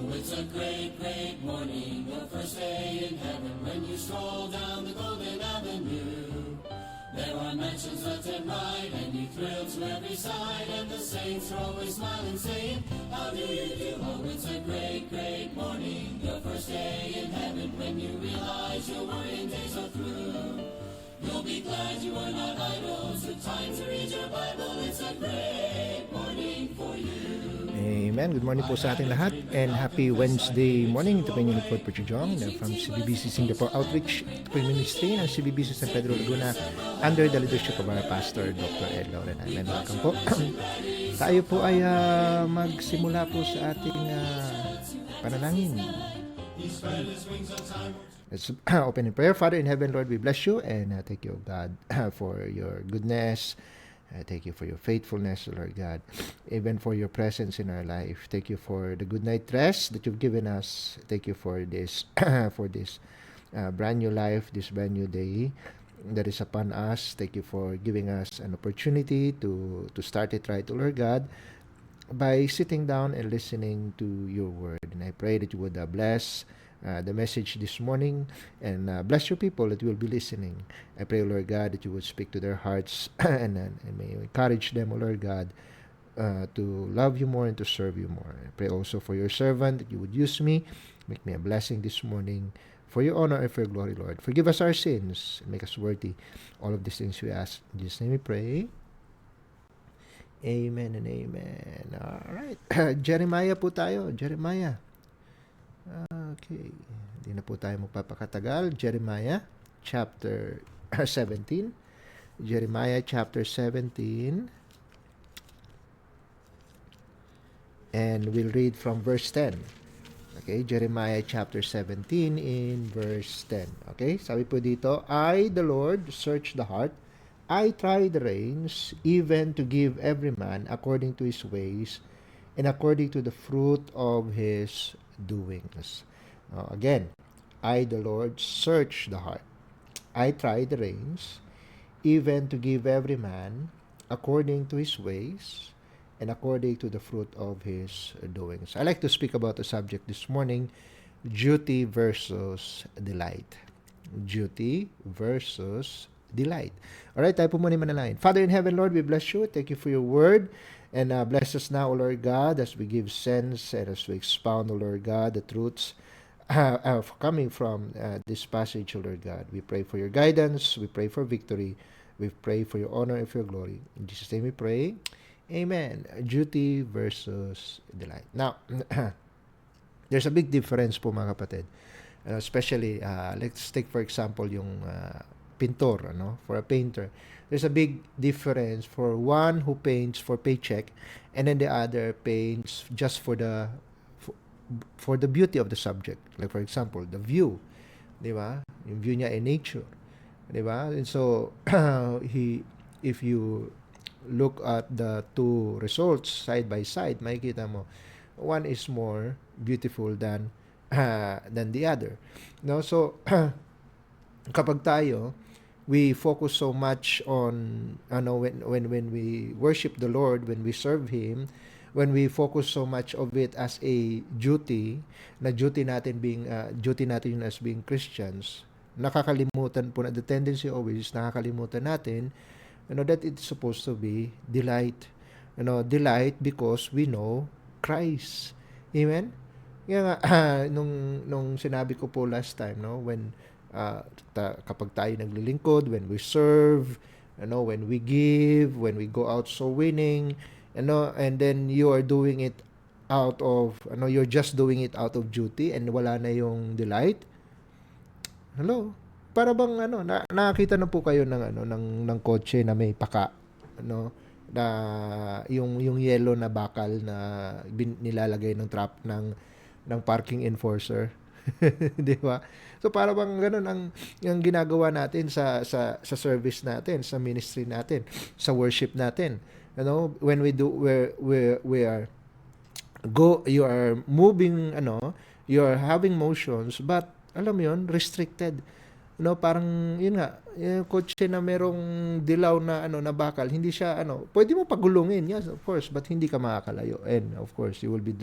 It's a great, great morning, the first day in heaven, when you stroll down the golden avenue. There are mansions left and right, and you thrill to every side, and the saints are always smiling, saying, how do you do? Oh, it's a great, great morning, your first day in heaven, when you realize your worrying days are through. You'll be glad you are not idle, took time to read your Bible. It's a great morning for you. Amen. Good morning po sa ating lahat and happy Wednesday morning. Ito po yung Lingkod Preacher Jong from CBBC Singapore Outreach. Ito po yung ministry ng CBBC San Pedro Laguna under the leadership of our pastor, Dr. Ed Lauren. Amen. Welcome po. Tayo po ay magsimula po sa ating panalangin. Let's open in prayer. Father in heaven, Lord, we bless you and thank you, God, for your goodness. Thank you for your faithfulness, Lord God, even for your presence in our life. Thank you for the good night rest that you've given us. Thank you for this brand new life, this brand new day that is upon us. Thank you for giving us an opportunity to start it right, Lord God, by sitting down and listening to your word. And I pray that you would bless the message this morning and bless your people that will be listening. I pray, Lord God, that you would speak to their hearts and may you encourage them, Lord God, to love you more and to serve you more. I pray also for your servant that you would use me, make me a blessing this morning for your honor and for your glory, Lord. Forgive us our sins and make us worthy. All of these things we ask. In Jesus' name we pray. Amen and amen. All right. Jeremiah po tayo. Jeremiah. Okay. Hindi na po tayo magpapakatagal. Jeremiah chapter 17. Jeremiah chapter 17. And we'll read from verse 10. Okay, Jeremiah chapter 17 in verse 10. Okay, sabi po dito, I, the Lord, search the heart. I try the reins, even to give every man according to his ways and according to the fruit of his doings. Again, I, the Lord, search the heart. I try the reins, even to give every man according to his ways and according to the fruit of his doings. I like to speak about the subject this morning, duty versus delight. Duty versus delight. All right, tayo po muna manalangin. Father in heaven, Lord, we bless you. Thank you for your word. And bless us now, O Lord God, as we give sense and as we expound, O Lord God, the truths coming from this passage, O Lord God. We pray for your guidance. We pray for victory. We pray for your honor and for your glory. In Jesus' name we pray. Amen. Duty versus delight. Now, there's a big difference po mga kapatid. Especially, let's take for example yung pintor, for a painter. There's a big difference for one who paints for paycheck and then the other paints just for the beauty of the subject. Like for example, the view, di ba? Yung view niya in nature, di ba? And so if you look at the two results side by side, makikita mo one is more beautiful than the other. No, so kapag tayo we focus so much on when we worship the Lord, when we serve him, when we focus so much of it as a duty, na duty natin yun as being Christians, nakakalimutan po na the tendency always nakakalimutan natin that it's supposed to be delight. Delight because we know Christ. Amen. Kaya nga nung sinabi ko po last time, when kapag tayo naglilingkod, when we serve, when we give, when we go out so winning, and then you are doing it out of, you're just doing it out of duty and wala na yung delight. Hello? Para bang nakakita na po kayo ng kotse na may paka, na yung yellow na bakal na nilalagay ng trap ng parking enforcer. Di ba? So para bang ganun ang ginagawa natin sa service natin, sa ministry natin, sa worship natin. When we do we are you are moving, you are having motions, but alam mo yun, restricted. Parang yun nga, yung kotse na merong dilaw na na bakal, hindi siya pwede mo pagulungin, yes, of course, but hindi ka makakalayo. And of course, you will be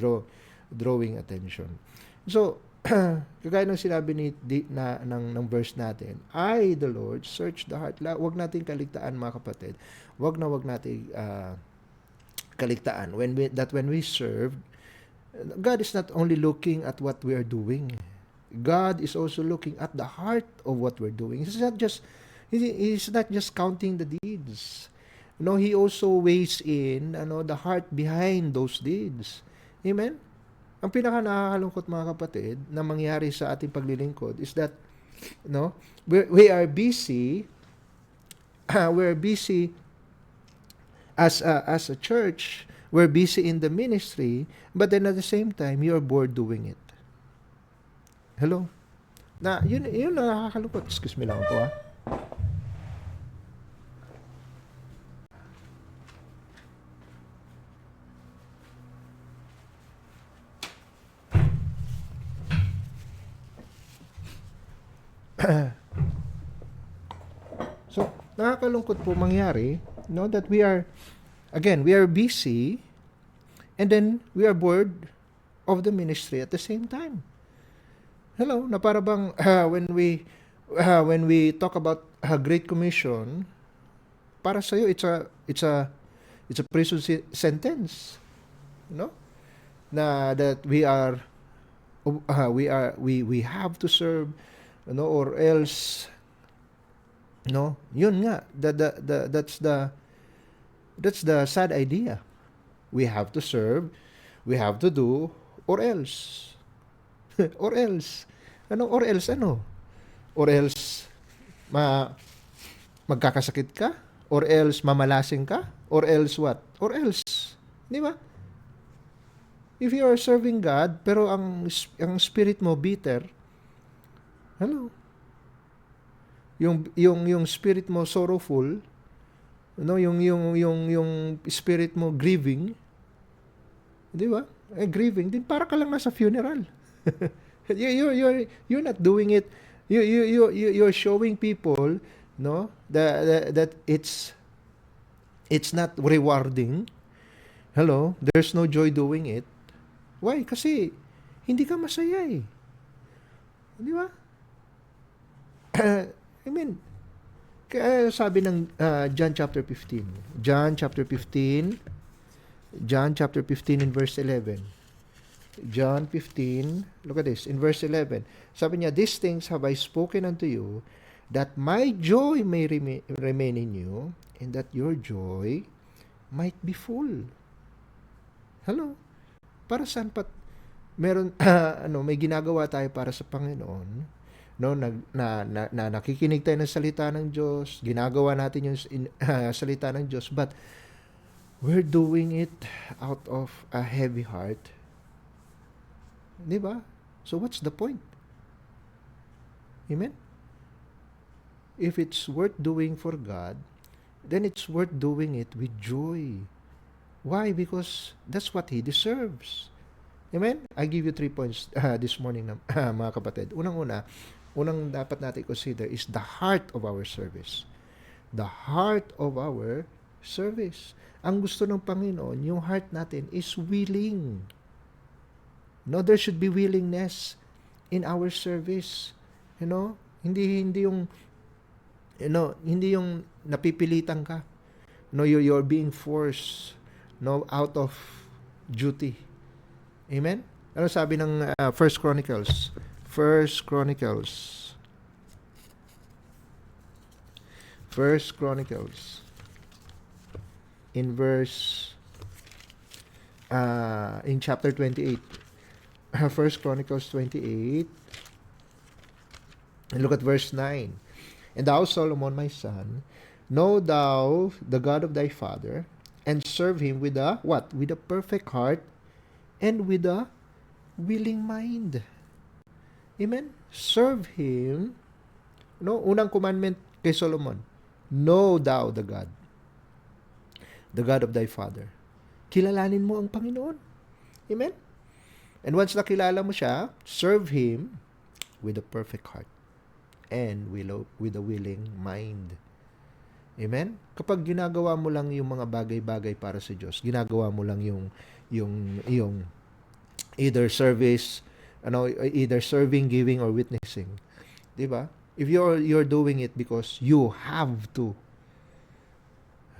drawing attention. So, kagaya ng sinabi ng verse natin, I, the Lord, search the heart. Wag natin kaligtaan, mga kapatid. Wag natin kaligtaan when we serve, God is not only looking at what we are doing. God is also looking at the heart of what we're doing. He's not just counting the deeds. He also weighs in the heart behind those deeds. Amen? Ang pinaka nakakalungkot, mga kapatid, na mangyari sa ating paglilingkod is that we are busy we're busy as a church, we're busy in the ministry, but then at the same time, you're bored doing it. Hello? Yun nakakalungkot. Excuse me lang po, ha? So, nakakalungkot po mangyari, that we are busy, and then we are bored of the ministry at the same time. Hello, na para bang when we talk about a Great Commission, para sa iyo it's a prison sentence, na that we have to serve, or else, yun nga, that's the sad idea. We have to serve, we have to do, or else. Or else. Or else ano? Or else magkakasakit ka? Or else mamalasing ka? Or else what? Or else. Di ba? If you are serving God, pero ang spirit mo bitter, hello? Yung spirit mo sorrowful, yung spirit mo grieving, di ba? Grieving din, para ka lang nasa funeral. You're not doing it. You're showing people, that it's not rewarding. Hello, there's no joy doing it. Why? Kasi hindi ka masaya eh. Di ba? I mean, kaya sabi ng John chapter 15 in verse 11. John 15, look at this, in verse 11. Sabi niya, these things have I spoken unto you, that my joy may remain in you, and that your joy might be full. Hello? Para saan pa meron may ginagawa tayo para sa Panginoon, na nakikinig tayo ng salita ng Diyos, ginagawa natin yung salita ng Diyos, but we're doing it out of a heavy heart. Di ba? So what's the point? Amen? If it's worth doing for God, then it's worth doing it with joy. Why? Because that's what He deserves. Amen? I give you 3 points this morning, mga kapatid. Unang dapat natin consider is the heart of our service. The heart of our service. Ang gusto ng Panginoon, yung heart natin is willing. There should be willingness in our service. Hindi yung napipilitan ka. You're being forced out of duty. Amen? Ano sabi ng 1 Chronicles in verse in chapter 28. 1 Chronicles 28, and look at verse 9. And thou, Solomon, my son, know thou the God of thy father, and serve him with a what? With a perfect heart and with a willing mind. Amen? Serve him. Unang commandment kay Solomon, know thou the God of thy father. Kilalanin mo ang Panginoon. Amen? And once nakilala mo siya, serve Him with a perfect heart and with a willing mind. Amen? Kapag ginagawa mo lang yung mga bagay-bagay para sa Diyos, ginagawa mo lang yung either service, either serving, giving, or witnessing. 'Di ba? If you're doing it because you have to,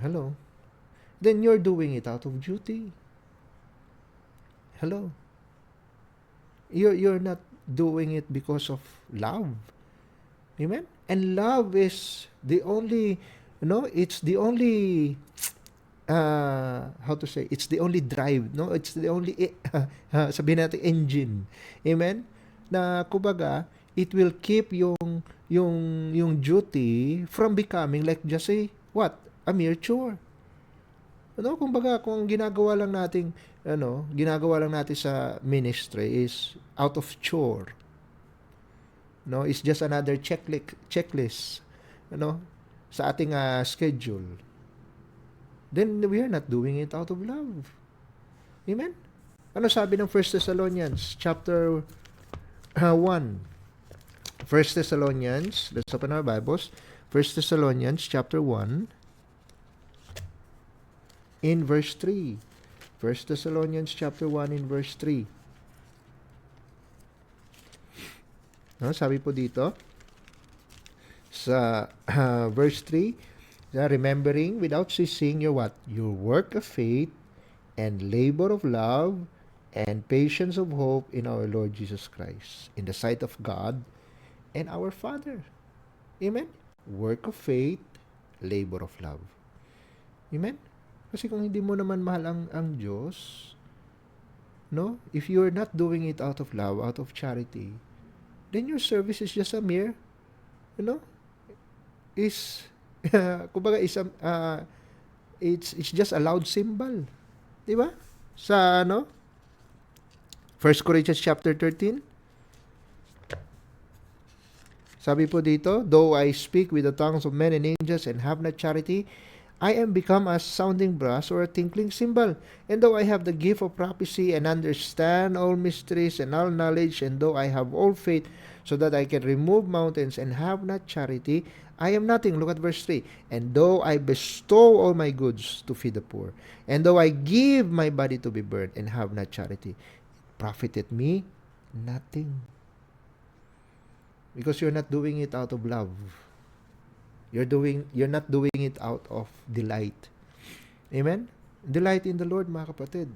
hello, then you're doing it out of duty. Hello. You're not doing it because of love. Amen? And love is the only, it's the only, how to say, it's the only drive, no? It's the only, sabihin natin, engine. Amen? Na, kumbaga, it will keep yung duty from becoming like just a, what? A mere chore. Kumbaga, kung ginagawa lang natin sa ministry is out of chore. No, it's just another checklist, sa ating schedule. Then we are not doing it out of love. Amen? Ano sabi ng 1 Thessalonians chapter 1? 1 Thessalonians, let's open our Bibles. 1 Thessalonians chapter 1 in verse 3. 1 Thessalonians chapter 1 in verse 3. Sabi po dito sa verse 3, remembering without ceasing your what? Your work of faith and labor of love and patience of hope in our Lord Jesus Christ, in the sight of God and our Father. Amen? Work of faith, labor of love. Amen? Kasi kung hindi mo naman mahal ang Diyos, if you're not doing it out of love, out of charity, then your service is just a mere, kumbaga it's just a loud symbol. Di ba? Sa 1 Corinthians chapter 13, sabi po dito, though I speak with the tongues of men and angels and have not charity, I am become a sounding brass or a tinkling cymbal. And though I have the gift of prophecy and understand all mysteries and all knowledge, and though I have all faith so that I can remove mountains and have not charity, I am nothing. Look at verse 3. And though I bestow all my goods to feed the poor, and though I give my body to be burned and have not charity, it profited me nothing. Because you're not doing it out of love. You're not doing it out of delight. Amen? Delight in the Lord, mga kapatid.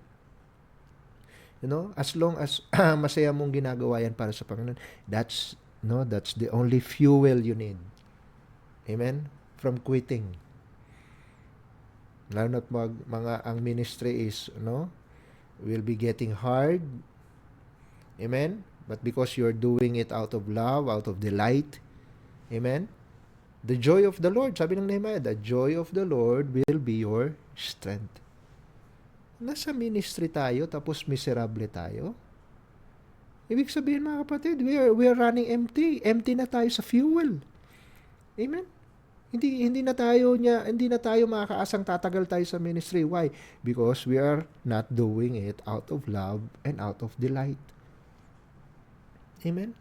As long as masaya mong ginagawa yan para sa Panginoon, that's the only fuel you need. Amen? From quitting. Lalo na't ang ministry is, will be getting hard. Amen? But because you're doing it out of love, out of delight, amen? The joy of the Lord, sabi ng Nehemiah, the joy of the Lord will be your strength. Nasa ministry tayo, tapos miserable tayo. Ibig sabihin, mga kapatid, we are running empty. Empty na tayo sa fuel. Amen? Hindi na tayo makakaasang tatagal tayo sa ministry. Why? Because we are not doing it out of love and out of delight. Amen?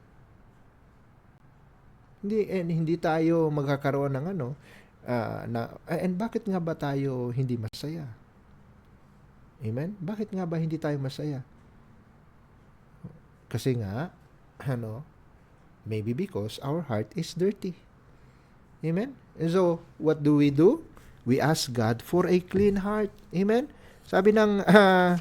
Hindi tayo magkakaroon ng and bakit nga ba tayo hindi masaya? Amen? Bakit nga ba hindi tayo masaya? Kasi nga, maybe because our heart is dirty. Amen? And so, what do? We ask God for a clean heart. Amen? Sabi ng, 1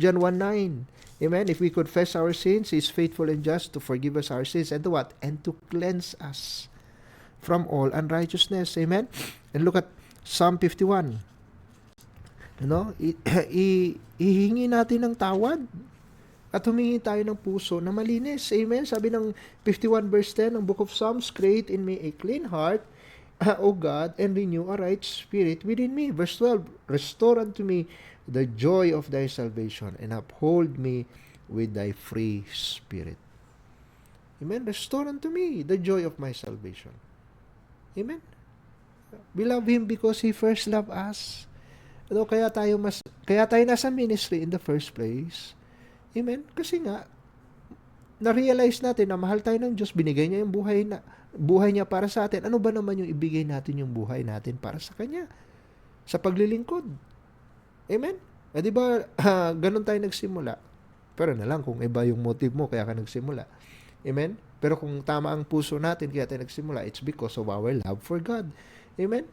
John 1:9. Amen? If we confess our sins, He is faithful and just to forgive us our sins and to what? And to cleanse us from all unrighteousness. Amen? And look at Psalm 51. Ihingi natin ng tawad at humingi tayo ng puso na malinis. Amen? Sabi ng 51 verse 10 ng Book of Psalms, create in me a clean heart, O God, and renew a right spirit within me. Verse 12, restore unto me the joy of thy salvation and uphold me with thy free spirit. Amen? Restore unto me the joy of my salvation. Amen? We love Him because He first loved us. Kaya tayo nasa ministry in the first place. Amen? Kasi nga, na-realize natin na mahal tayo ng Diyos, binigay niya yung buhay niya para sa atin. Ano ba naman yung ibigay natin yung buhay natin para sa Kanya? Sa paglilingkod. Amen? Di ba, ganun tayo nagsimula? Pero na lang kung iba yung motive mo, kaya ka nagsimula. Amen? Pero kung tama ang puso natin, kaya tayo nagsimula, it's because of our love for God. Amen?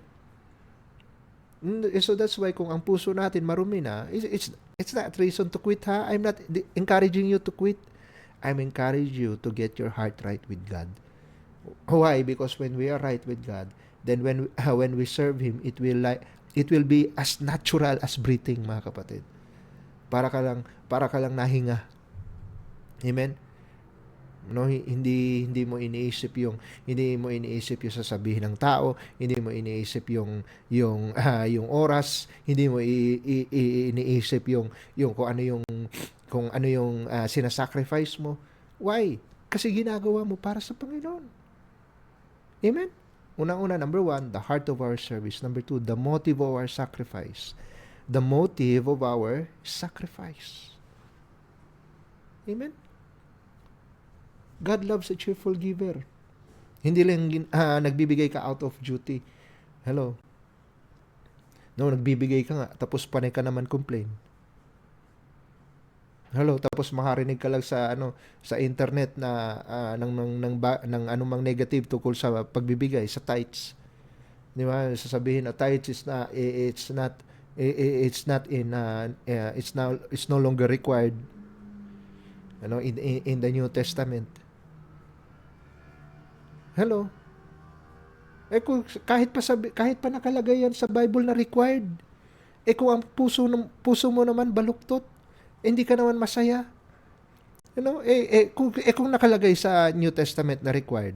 So that's why kung ang puso natin marumi na, it's not reason to quit, ha? I'm not encouraging you to quit. I'm encouraging you to get your heart right with God. Why? Because when we are right with God, then when we serve Him, it will be as natural as breathing, mga kapatid. Para ka lang nahinga. Amen. No, hindi mo iniisip yung sasabihin ng tao, hindi mo iniisip yung oras, hindi mo iniisip yung kung ano yung sinasacrifice mo. Why? Kasi ginagawa mo para sa Panginoon. Amen. Unang-una, number 1, the heart of our service. Number 2, the motive of our sacrifice. The motive of our sacrifice. Amen. God loves a cheerful giver. Hindi lang nagbibigay ka out of duty. Hello. No, nagbibigay ka nga, tapos panay ka naman complain. Hello, tapos makarinig ka lang sa sa internet na ng anumang negative tungkol sa pagbibigay sa tithes. Di ba? Sasabihin na tithes it's no longer required in the New Testament. Hello. Kung kahit pa nakalagay yan sa Bible na required, kung ang puso mo naman baluktot, hindi ka naman masaya. Kung nakalagay sa New Testament na required,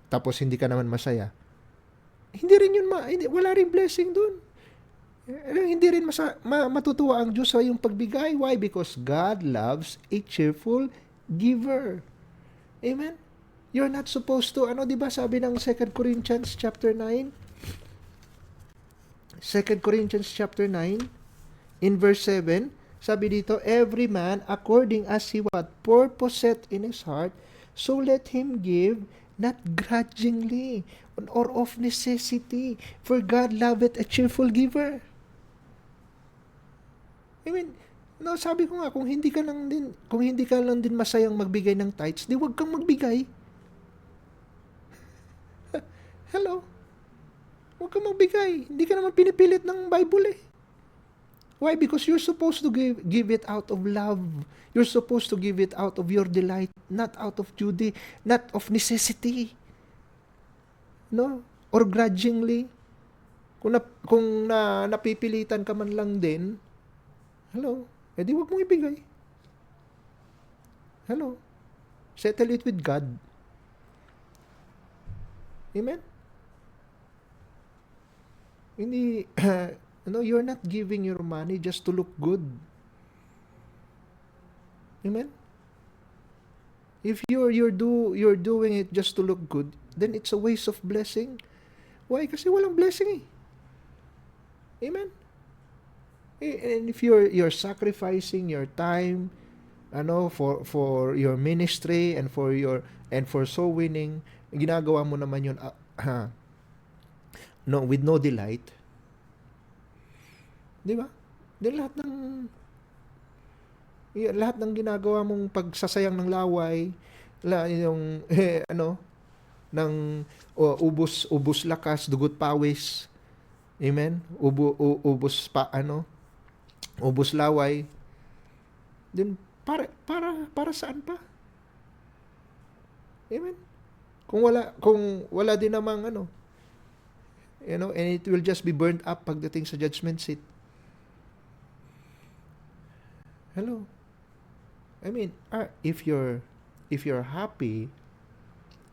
tapos hindi ka naman masaya, hindi rin yun wala rin blessing dun. Hindi rin matutuwa ang Diyos sa iyong pagbigay. Why? Because God loves a cheerful giver. Amen? You're not supposed to, di ba sabi ng 2 Corinthians chapter 9? 2 Corinthians chapter 9, in verse 7, sabi dito, every man according as he what purposeth in his heart, so let him give, not grudgingly, or of necessity, for God loveth a cheerful giver. I mean, sabi ko nga, kung hindi ka lang din masayang magbigay ng tithes, di wag kang magbigay. Hello? Huwag kang magbigay. Hindi ka naman pinipilit ng Bible eh. Why? Because you're supposed to give it out of love. You're supposed to give it out of your delight, not out of duty, not of necessity. No? Or grudgingly. Kung napipilitan ka man lang din, hello, edi wag mong ibigay. Hello? Settle it with God. Amen? Hindi, you're not giving your money just to look good. Amen? If you're doing it just to look good, then it's a waste of blessing. Why? Kasi walang blessing eh. Amen? And if you're sacrificing your time, for your ministry and for soul winning, ginagawa mo naman yun with no delight. Di ba? Then lahat ng ginagawa mong pagsasayang ng laway, ubos lakas, dugot pawis. Amen? Ubos laway. Then para saan pa? Amen? Kung wala din namang and it will just be burned up pagdating sa judgment seat. Hello. I mean, if you're happy,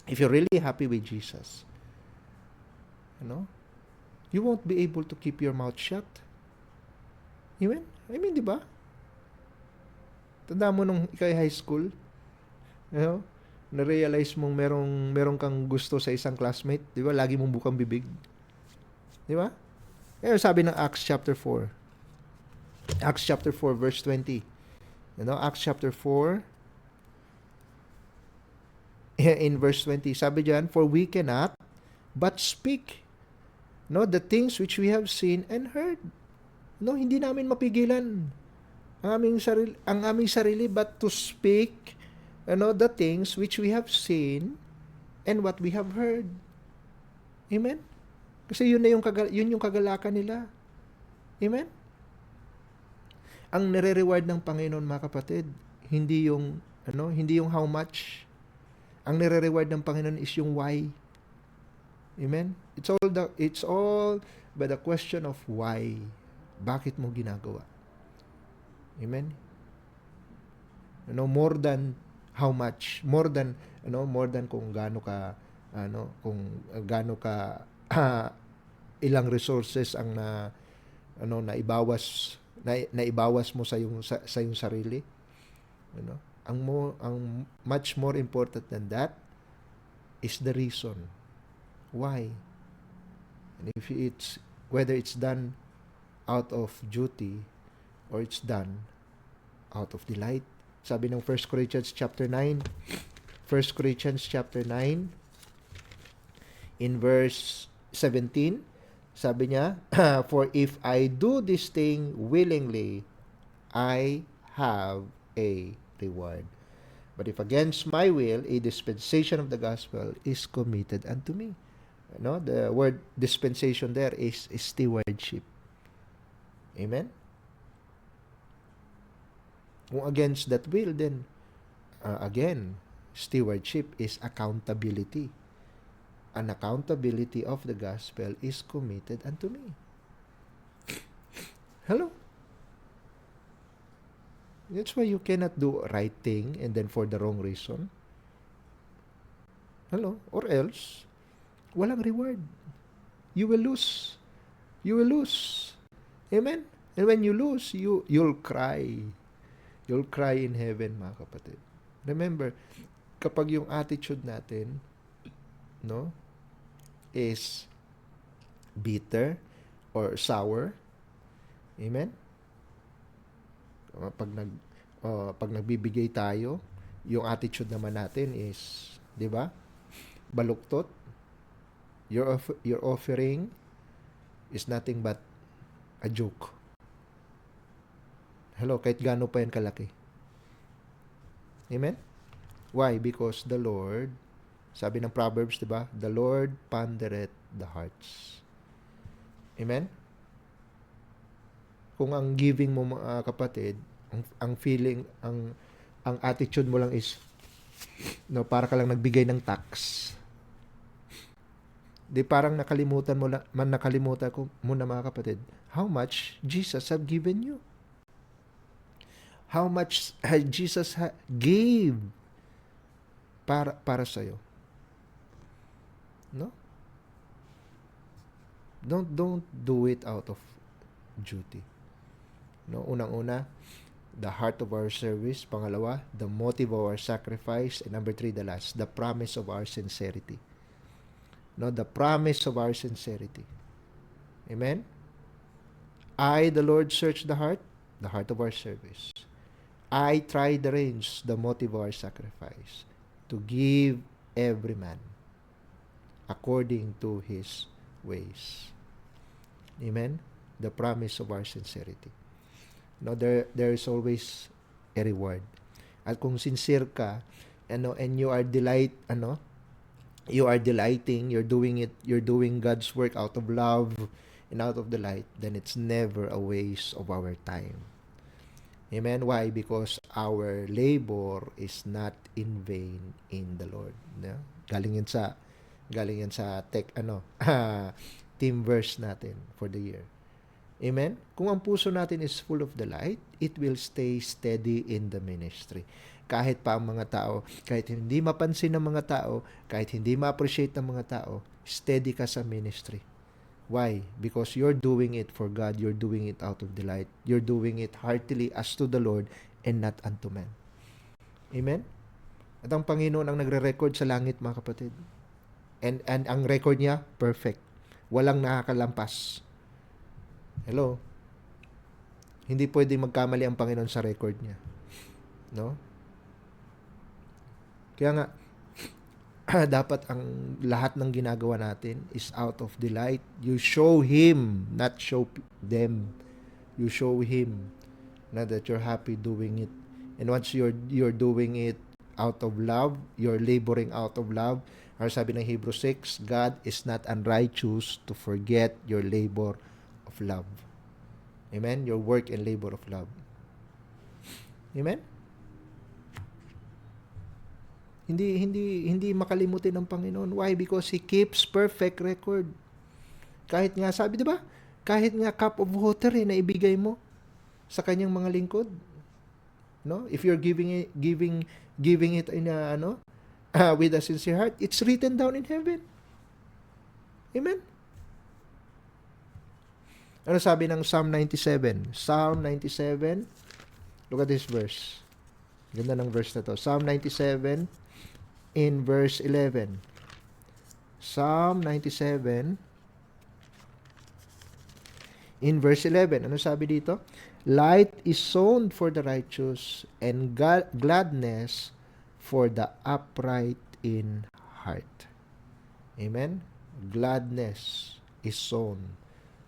if you're really happy with Jesus, you won't be able to keep your mouth shut. Amen? I mean, di ba? Tanda mo nung ikay high school, na-realize mong merong kang gusto sa isang classmate, di ba? Lagi mong bukang bibig. Di ba? Sabi ng Acts chapter 4. Acts chapter 4 verse 20. Acts chapter 4 in verse 20. Sabi diyan, for we cannot but speak the things which we have seen and heard. Hindi namin mapigilan ang aming sarili, but to speak, the things which we have seen and what we have heard. Amen? Kasi yun yung kagalakan nila. Amen? Ang nire-reward ng Panginoon, mga kapatid, hindi yung how much. Ang nire-reward ng Panginoon is yung why. Amen? It's all by the question of why. Bakit mo ginagawa? Amen? More than how much, more than kung gaano ka ilang resources ang naibawas mo sa yung sarili. Ang much more important than that is the reason why. And if whether it's done out of duty or it's done out of delight. Sabi ng 1 Corinthians chapter 9, 1 Corinthians chapter 9 in verse 17, sabi niya, for if I do this thing willingly, I have a reward. But if against my will, a dispensation of the gospel is committed unto me. The word dispensation there is stewardship. Amen? Kung against that will, then again, stewardship is accountability. An accountability of the gospel is committed unto me. Hello? That's why you cannot do right thing and then for the wrong reason. Hello? Or else, walang reward. You will lose. You will lose. Amen? And when you lose, you'll cry. You'll cry in heaven, mga kapatid. Remember, kapag yung attitude natin, is bitter or sour, amen? Pag nagbibigay tayo, yung attitude naman natin is, di ba? Baluktot. Your offering is nothing but a joke. Hello, kahit gaano pa yan kalaki. Amen? Why? Because the Lord, sabi ng Proverbs, di ba? The Lord pondereth the hearts. Amen? Kung ang giving mo, mga kapatid, ang feeling, ang attitude mo lang is, para ka lang nagbigay ng tax. Di parang nakalimutan mo na, mga kapatid, how much Jesus have given you. How much Jesus gave para sa iyo. No? Don't do it out of duty. No, unang-una, the heart of our service. Pangalawa, the motive of our sacrifice. And number 3, the last, the promise of our sincerity. No, the promise of our sincerity. Amen? I, the Lord, search the heart of our service. I try the range, the motive of our sacrifice, to give every man according to his ways. Amen? The promise of our sincerity. No, there is always a reward. At kung sincere ka, and you are you are delighting, you're doing God's work out of love and out of delight, then it's never a waste of our time. Amen? Why? Because our labor is not in vain in the Lord. No? Galing yan sa team verse natin for the year. Amen? Kung ang puso natin is full of delight, it will stay steady in the ministry. Kahit pa ang mga tao, kahit hindi mapansin ng mga tao, kahit hindi ma-appreciate ng mga tao, steady ka sa ministry. Why? Because you're doing it for God. You're doing it out of delight. You're doing it heartily as to the Lord and not unto men. Amen? At ang Panginoon ang nagre-record sa langit, mga kapatid. And ang record niya, perfect. Walang nakakalampas. Hello? Hindi pwede magkamali ang Panginoon sa record niya. No? Kaya nga, dapat ang lahat ng ginagawa natin is out of delight. You show Him, not show them. You show Him. na that you're happy doing it. And once you're doing it out of love, you're laboring out of love. Or sabi ng Hebrews 6, God is not unrighteous to forget your labor of love. Amen? Your work and labor of love. Amen? Hindi makalimutin ng Panginoon. Why? Because He keeps perfect record. Kahit nga, sabi, di ba? Kahit nga cup of water na ibigay mo sa kanyang mga lingkod. No? If you're giving it in a, with a sincere heart, it's written down in heaven. Amen? Ano sabi ng Psalm 97? Psalm 97, look at this verse. Ganda ng verse na to. Psalm 97 in verse 11. Psalm 97 in verse 11. Ano sabi dito? Light is sown for the righteous and gladness for the upright in heart. Amen? Gladness is sown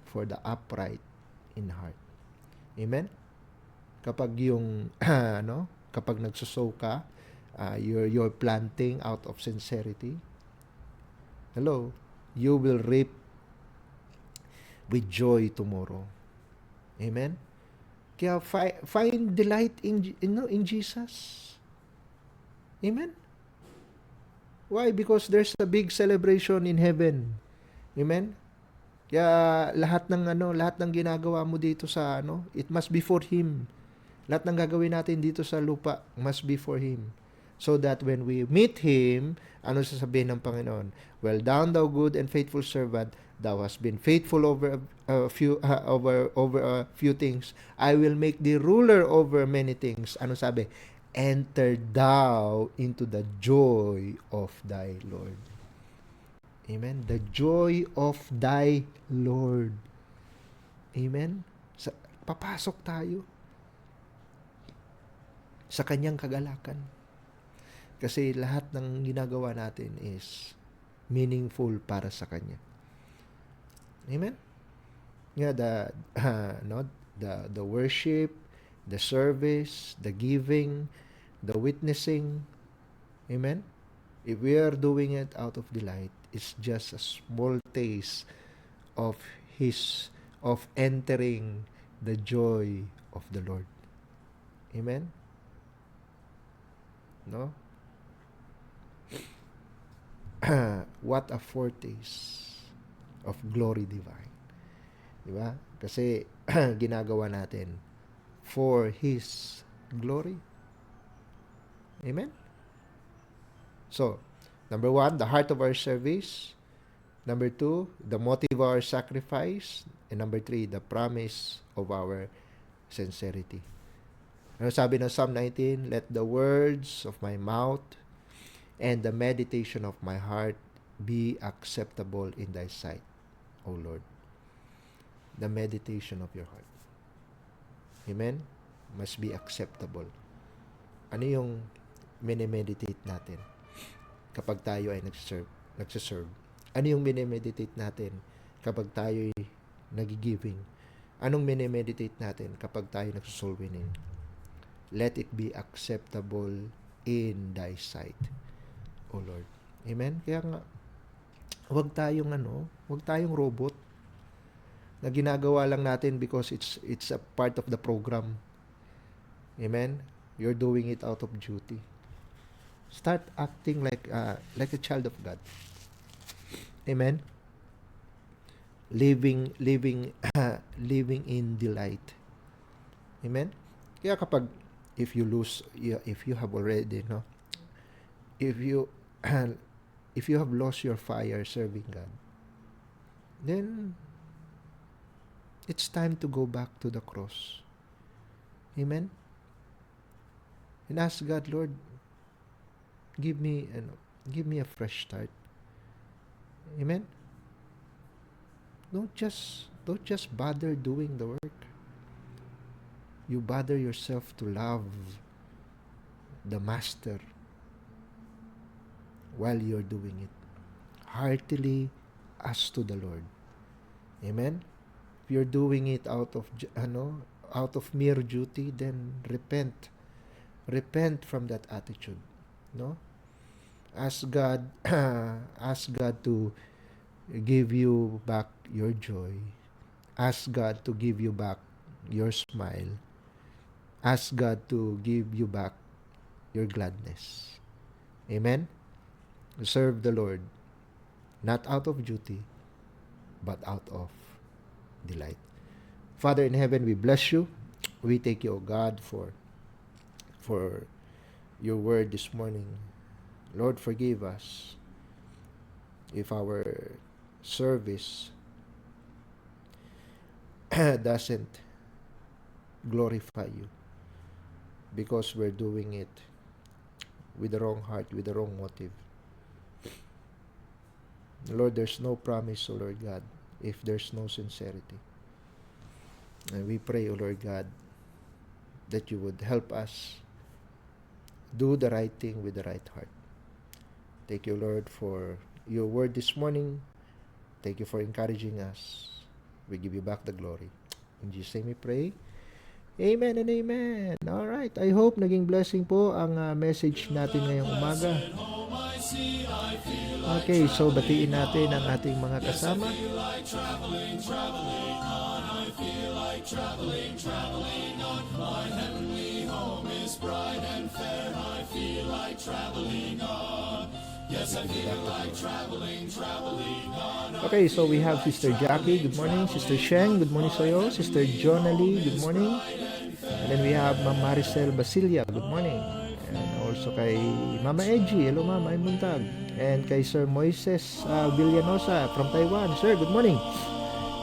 for the upright in heart. Amen? Kapag yung, kapag nagsusow ka, you're planting out of sincerity, hello, you will reap with joy tomorrow. Amen? Kaya find delight in Jesus. Amen? Why? Because there's a big celebration in heaven. Amen? Kaya lahat ng ginagawa mo dito sa it must be for Him. Lahat ng gagawin natin dito sa lupa must be for Him. So that when we meet Him, ano sasabihin ng Panginoon? Well done, thou good and faithful servant. Thou hast been faithful over a few things. I will make thee ruler over many things. Ano sabi? Enter thou into the joy of thy Lord. Amen? The joy of thy Lord. Amen? Papasok tayo sa kanyang kagalakan. Kasi lahat ng ginagawa natin is meaningful para sa kanya. Amen? The worship, the service, the giving, the witnessing. Amen? If we are doing it out of delight, it's just a small taste of entering the joy of the Lord. Amen? No? What a foretaste of glory divine. Diba? Kasi ginagawa natin for His glory. Amen? So, number 1, the heart of our service. Number 2, the motive of our sacrifice. And number 3, the promise of our sincerity. Ano sabi ng Psalm 19? Let the words of my mouth and the meditation of my heart be acceptable in thy sight, O Lord. The meditation of your heart. Amen? Must be acceptable. Ano yung mini-meditate natin kapag tayo ay nagsiserve? Ano yung mini-meditate natin kapag tayo ay nagigiving? Anong mini-meditate natin kapag tayo nagsosoul winning? Let it be acceptable in thy sight, O Lord. Amen? Kaya nga, huwag tayong robot na ginagawa lang natin because it's a part of the program. Amen? You're doing it out of duty. Start acting like a child of God. Amen? Living in delight. Amen? Kaya kapag if you have already if you have lost your fire serving God, then it's time to go back to the cross. Amen? And ask God, Lord, give me a fresh start. Amen? Don't just bother doing the work. You bother yourself to love the Master while you're doing it. Heartily as to the Lord. Amen? If you're doing it out of out of mere duty, then repent. Repent from that attitude. No? Ask God, ask God to give you back your joy. Ask God to give you back your smile. Ask God to give you back your gladness. Amen? Serve the Lord, not out of duty, but out of delight. Father in heaven, we bless you. We thank you, O God, for your word this morning. Lord, forgive us if our service doesn't glorify you, because we're doing it with the wrong heart, with the wrong motive. Lord, there's no promise, O Lord God, if there's no sincerity. And we pray, O Lord God, that you would help us do the right thing with the right heart. Thank you, Lord, for your word this morning. Thank you for encouraging us. We give you back the glory. In Jesus' name we pray. Amen and amen. Alright, I hope naging blessing po ang message natin ngayong umaga. Okay, so batiin natin ang ating mga kasama. Okay, so we have Sister Jackie, good morning. Sister Sheng, good morning sa'yo. Sister Jonalie, good morning. And then we have Ma'am Maricel Basilia, good morning. And also kay Mama Edgy, hello Mama, I'm buntag. And kay Sir Moises Villanosa from Taiwan. Sir, good morning.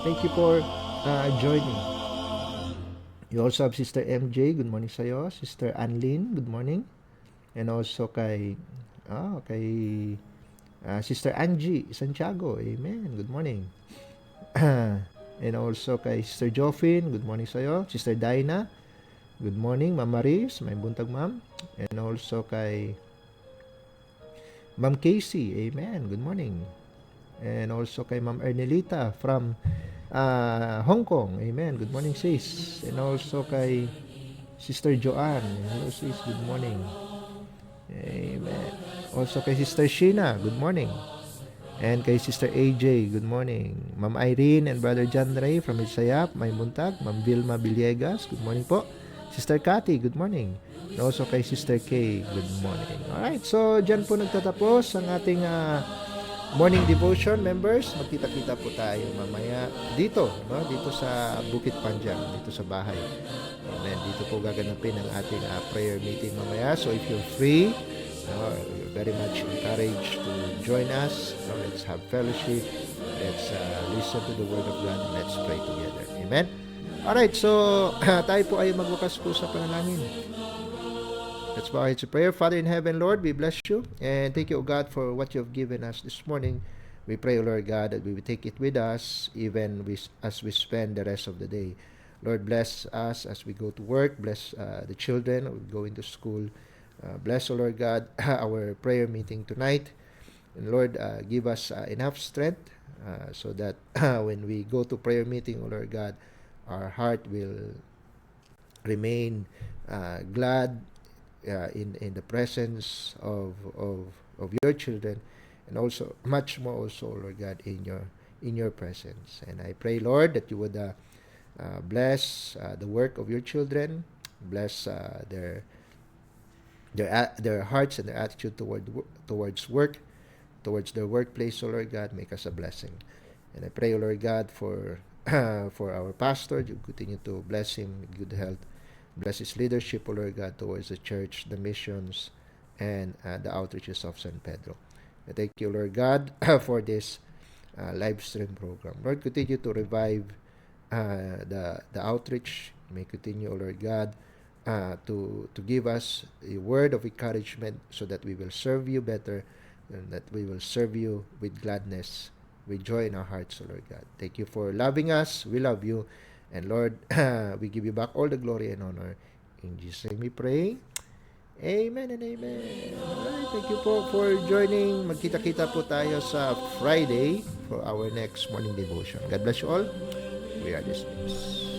Thank you for joining. You also have Sister MJ, good morning sa'yo. Sister Anlin, good morning. And also kay Sister Angie Santiago, amen, good morning. And also kay Sister Joffin, good morning sa'yo. Sister Dinah, good morning. Ma'am Maris, may buntag ma'am. And also kay Ma'am Casey, amen, good morning. And also kay Ma'am Ernelita from Hong Kong, amen, good morning sis. And also kay Sister Joanne, hello sis, good morning. Amen. Also kay Sister Sheena, good morning. And kay Sister AJ, good morning. Ma'am Irene and Brother John Ray from Isayap, may buntag. Ma'am Vilma Villegas, good morning po. Sister Cathy, good morning. And also kay Sister Kay, good morning. Alright, so dyan po nagtatapos ang ating morning devotion, members. Magkita-kita po tayo mamaya dito, no? Dito sa Bukit Panjang, dito sa bahay. Amen. Dito po gaganapin ang ating prayer meeting mamaya. So if you're free, you're very much encouraged to join us. Let's have fellowship. Let's listen to the Word of God and let's pray together. Amen. Alright, so tayo po ay magwakas po sa panalangin. Let's bow our heads to prayer. Father in heaven, Lord, we bless you and thank you, O God, for what you have given us this morning. We pray, O Lord God, that we will take it with us even as we spend the rest of the day. Lord, bless us as we go to work. Bless the children who go into school. Bless, O Lord God, our prayer meeting tonight. And Lord, give us enough strength so that when we go to prayer meeting, O Lord God, our heart will remain glad in the presence of your children, and also much more also, Lord God, in your presence. And I pray, Lord, that you would bless the work of your children, bless their hearts and their attitude towards work, towards their workplace, O Lord God. Make us a blessing. And I pray, O Lord God, for our pastor, you continue to bless him with good health. Bless his leadership, O Lord God, towards the church, the missions, and the outreaches of San Pedro. I thank you, Lord God, for this live stream program. Lord, continue to revive the outreach. May continue, O Lord God, to give us a word of encouragement so that we will serve you better and that we will serve you with gladness, with joy in our hearts, O Lord God. Thank you for loving us. We love you. And Lord, we give you back all the glory and honor. In Jesus' name we pray. Amen and amen. Alright, thank you po for joining. Magkita-kita po tayo sa Friday for our next morning devotion. God bless you all. We are dismissed.